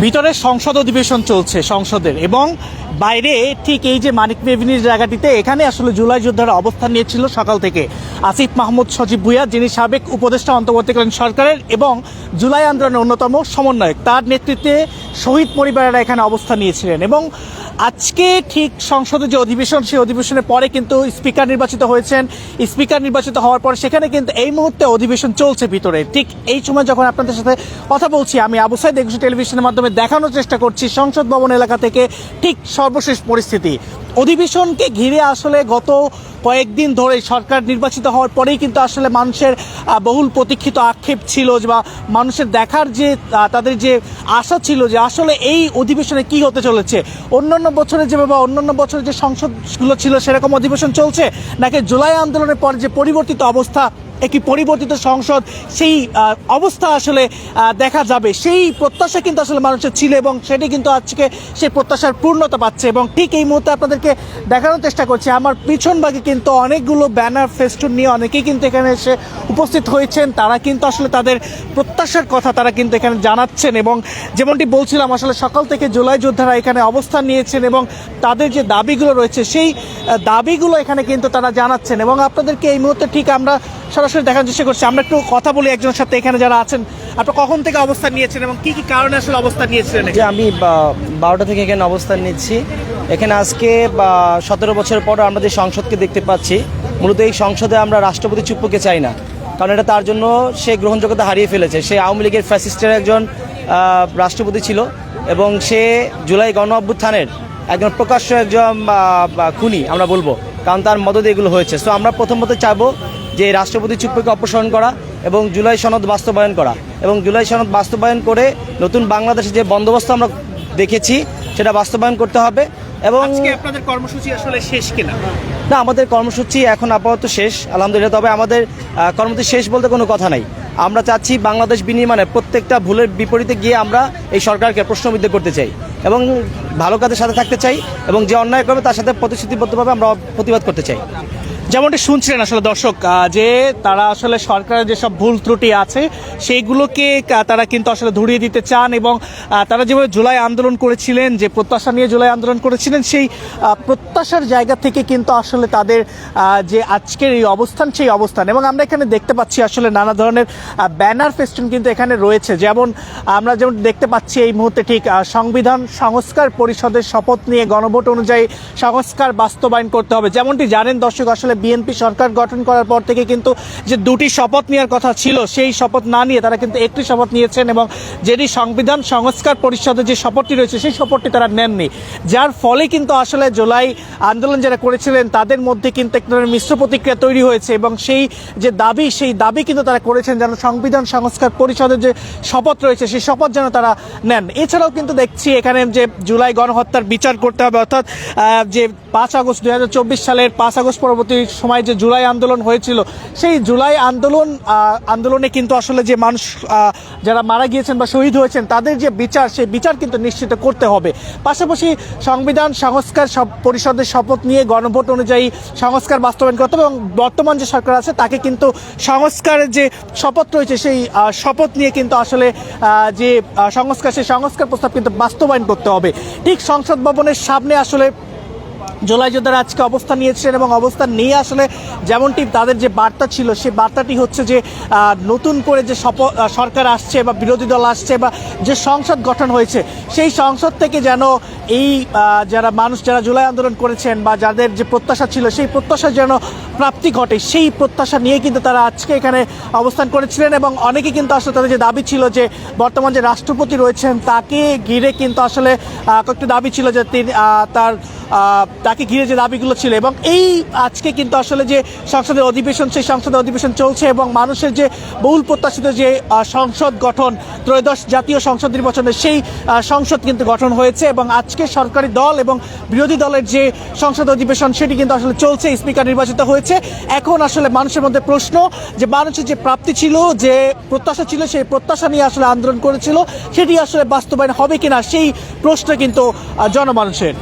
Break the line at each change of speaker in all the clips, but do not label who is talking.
ভিতরে সংসদ অধিবেশন চলছে সংসদের, এবং বাইরে ঠিক এই যে মানিক এভিনিউর জায়গাটিতে এখানে আসলে জুলাই যোদ্ধারা অবস্থান নিয়েছিল সকাল থেকে। আসিফ মাহমুদ সজীব ভুঁইয়া, যিনি সাবেক উপদেষ্টা অন্তর্বর্তীকালীন সরকারের এবং জুলাই আন্দোলনের অন্যতম সমন্বয়ক, তার নেতৃত্বে শহীদ পরিবারেরা এখানে অবস্থান নিয়েছিলেন। এবং আজকে ঠিক সংসদের যে অধিবেশন, সেই অধিবেশনের পরে কিন্তু স্পিকার নির্বাচিত হয়েছেন। স্পিকার নির্বাচিত হওয়ার পর সেখানে কিন্তু এই মুহূর্তে অধিবেশন চলছে ভিতরে। ঠিক এই সময় যখন আপনাদের সাথে কথা বলছি, আমি আবু সাইদ একুশে টেলিভিশনের মাধ্যমে দেখানোর চেষ্টা করছি সংসদ ভবন এলাকা থেকে ঠিক সর্বশেষ পরিস্থিতি। অধিবেশনকে ঘিরে আসলে গত কয়েকদিন ধরে সরকার নির্বাচিত হওয়ার পরেই কিন্তু আসলে মানুষের বহুল প্রতীক্ষিত আক্ষেপ ছিল, বা মানুষের দেখার যে তাদের যে আশা ছিল যে আসলে এই অধিবেশনে কি হতে চলেছে। অন্যান্য বছরে যেভাবে অন্যান্য বছরে যে সংসদগুলো ছিল সেরকম অধিবেশন চলছে, নাকি জুলাই আন্দোলনের পর যে পরিবর্তিত অবস্থা, একটি পরিবর্তিত সংসদ, সেই অবস্থা আসলে দেখা যাবে, সেই প্রত্যাশা কিন্তু আসলে মানুষের ছিল, এবং সেটি কিন্তু আজকে সেই প্রত্যাশার পূর্ণতা পাচ্ছে। এবং ঠিক এই মুহূর্তে আপনাদেরকে দেখানোর চেষ্টা করছি, আমার পিছন ভাগে কিন্তু অনেকগুলো ব্যানার ফেস্টুন নিয়ে অনেকেই কিন্তু এখানে এসে উপস্থিত হয়েছেন। তারা কিন্তু আসলে তাদের প্রত্যাশার কথা তারা কিন্তু এখানে জানাচ্ছেন, এবং যেমনটি বলছিলাম আসলে সকাল থেকে জুলাই যোদ্ধারা এখানে অবস্থান নিয়েছেন এবং তাদের যে দাবিগুলো রয়েছে সেই দাবিগুলো এখানে কিন্তু তারা জানাচ্ছেন। এবং আপনাদেরকে এই মুহূর্তে ঠিক আমরা সরাসরি দেখার চেষ্টা করছি। আমরা একটু কথা বলি একজনের সাথে এখানে যারা আছেন। আপনারা কখন থেকে অবস্থান নিয়েছেন এবং কি কি কারণে আসলে অবস্থান নিয়েছিলেন?
যে আমি 12টা থেকে এখানে অবস্থান নিচ্ছি। এখানে আজকে 17 বছর পর আমরা যে সংসদকে দেখতে পাচ্ছি, মূলত এই সংসদে আমরা রাষ্ট্রপতি চুপ্পুকে চাই না, কারণ এটা তার জন্য সে গ্রহণযোগ্যতা হারিয়ে ফেলেছে। সে আওয়ামী লীগের ফ্যাসিস্টের একজন রাষ্ট্রপতি ছিল, এবং সে জুলাই গণ অভ্যুত্থানের একজন প্রকাশ্য একজন খুনি আমরা বলবো, কারণ তার মদদে এগুলো হয়েছে। সো আমরা প্রথমত চাইবো যে রাষ্ট্রপতি চুপ্পুকে অপসারণ করা এবং জুলাই সনদ বাস্তবায়ন করা, এবং জুলাই সনদ বাস্তবায়ন করে নতুন বাংলাদেশে যে বন্দোবস্ত আমরা দেখেছি সেটা বাস্তবায়ন করতে হবে। এবং
আজকে আপনাদের কর্মসূচি আসলে শেষ কিনা?
না, আমাদের কর্মসূচি এখন আপাতত শেষ আলহামদুলিল্লাহ। তবে আমাদের কর্মসূচি শেষ বলতে কোনো কথা নাই। আমরা চাচ্ছি বাংলাদেশ বিনির্মাণে প্রত্যেকটা ভুলের বিপরীতে গিয়ে আমরা এই সরকারকে প্রশ্নবিদ্ধ করতে চাই এবং ভালো কাজের সাথে থাকতে চাই, এবং যে অন্যায় করবে তার সাথে প্রতিশ্রুতিবদ্ধভাবে আমরা প্রতিবাদ করতে চাই।
যেমনটি শুনছিলেন আসলে দর্শক, যে তারা আসলে সরকারের যেসব ভুল ত্রুটি আছে সেইগুলোকে তারা কিন্তু আসলে ধরিয়ে দিতে চান, এবং তারা যেভাবে জুলাই আন্দোলন করেছিলেন, যে প্রত্যাশা নিয়ে জুলাই আন্দোলন করেছিলেন, সেই প্রত্যাশার জায়গা থেকে কিন্তু আসলে তাদের যে আজকের এই অবস্থান, সেই অবস্থান। এবং আমরা এখানে দেখতে পাচ্ছি আসলে নানা ধরনের ব্যানার ফেস্টুন কিন্তু এখানে রয়েছে। যেমন আমরা যেমন দেখতে পাচ্ছি এই মুহূর্তে ঠিক সংবিধান সংস্কার পরিষদের শপথ নিয়ে গণভোট অনুযায়ী সংস্কার বাস্তবায়ন করতে হবে। যেমনটি জানেন দর্শক, আসলে বিএনপি সরকার গঠন করার পর থেকে কিন্তু যে দুটি শপথ নেওয়ার কথা ছিল, সেই শপথ না নিয়ে তারা কিন্তু একটি শপথ নিয়েছেন, এবং যেটি সংবিধান সংস্কার পরিষদের যে শপথটি রয়েছে সেই শপথটি তারা নেননি, যার ফলে কিন্তু আসলে জুলাই আন্দোলন যারা করেছিলেন তাদের মধ্যে কিন্তু একটা মিশ্র প্রতিক্রিয়া তৈরি হয়েছে, এবং সেই যে দাবি, সেই দাবি কিন্তু তারা করেছেন যেন সংবিধান সংস্কার পরিষদের যে শপথ রয়েছে সেই শপথ যেন তারা নেন। এছাড়াও কিন্তু দেখছি এখানে যে জুলাই গণহত্যার বিচার করতে হবে, অর্থাৎ যে 5 আগস্ট 2024 সালের 5 আগস্ট পরবর্তী সময় যে জুলাই আন্দোলন হয়েছিল, সেই জুলাই আন্দোলনে কিন্তু আসলে যে মানুষ যারা মারা গিয়েছেন বা শহীদ হয়েছেন তাদের যে বিচার, সেই বিচার কিন্তু নিশ্চিত করতে হবে। পাশাপাশি সংবিধান সংস্কার পরিষদের শপথ নিয়ে গণভোট অনুযায়ী সংস্কার বাস্তবায়ন করতে হবে, এবং বর্তমান যে সরকার আছে তাকে কিন্তু সংস্কারের যে শপথ রয়েছে সেই শপথ নিয়ে কিন্তু আসলে যে সংস্কার, সেই সংস্কার প্রস্তাব কিন্তু বাস্তবায়ন করতে হবে। ঠিক সংসদ ভবনের সামনে আসলে জুলাই যোদ্ধারা আজকে অবস্থান নিয়েছিলেন, এবং অবস্থান নিয়ে আসলে যেমনটি তাদের যে বার্তা ছিল, সেই বার্তাটি হচ্ছে যে নতুন করে যে সরকার আসছে বা বিরোধী দল আসছে বা যে সংসদ গঠন হয়েছে, সেই সংসদ থেকে যেন এই যারা মানুষ যারা জুলাই আন্দোলন করেছেন বা যাদের যে প্রত্যাশা ছিল সেই প্রত্যাশা যেন প্রাপ্তি ঘটে, সেই প্রত্যাশা নিয়ে কিন্তু তারা আজকে এখানে অবস্থান করেছিলেন। এবং অনেকে কিন্তু আসলে তাদের যে দাবি ছিল যে বর্তমান যে রাষ্ট্রপতি রয়েছেন তাকে ঘিরে কিন্তু আসলে কয়েকটি দাবি ছিল যে তিনি তাকে ঘিরে যে দাবিগুলো ছিল, এবং এই আজকে কিন্তু আসলে যে সংসদের অধিবেশন, সেই সংসদের অধিবেশন চলছে, এবং মানুষের যে বহুল প্রত্যাশিত যে সংসদ গঠন, ত্রয়োদশ জাতীয় সংসদ নির্বাচনে সেই সংসদ কিন্তু গঠন হয়েছে, এবং আজকে সরকারি দল এবং বিরোধী দলের যে সংসদ অধিবেশন সেটি কিন্তু আসলে চলছে। স্পিকার নির্বাচিত হয়েছে। এখন আসলে মানুষের মধ্যে প্রশ্ন যে মানুষের যে প্রাপ্তি ছিল, যে প্রত্যাশা ছিল, সেই প্রত্যাশা নিয়ে আসলে আন্দোলন করেছিল, সেটি আসলে বাস্তবায়ন হবে কিনা, সেই প্রশ্ন কিন্তু জনমানুষের।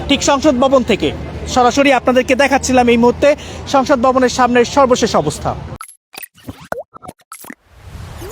ঠিক সংসদ ভবন থেকে সরাসরি আপনাদেরকে দেখাচ্ছিলাম এই মুহূর্তে সংসদ ভবনের সামনের সর্বশেষ অবস্থা।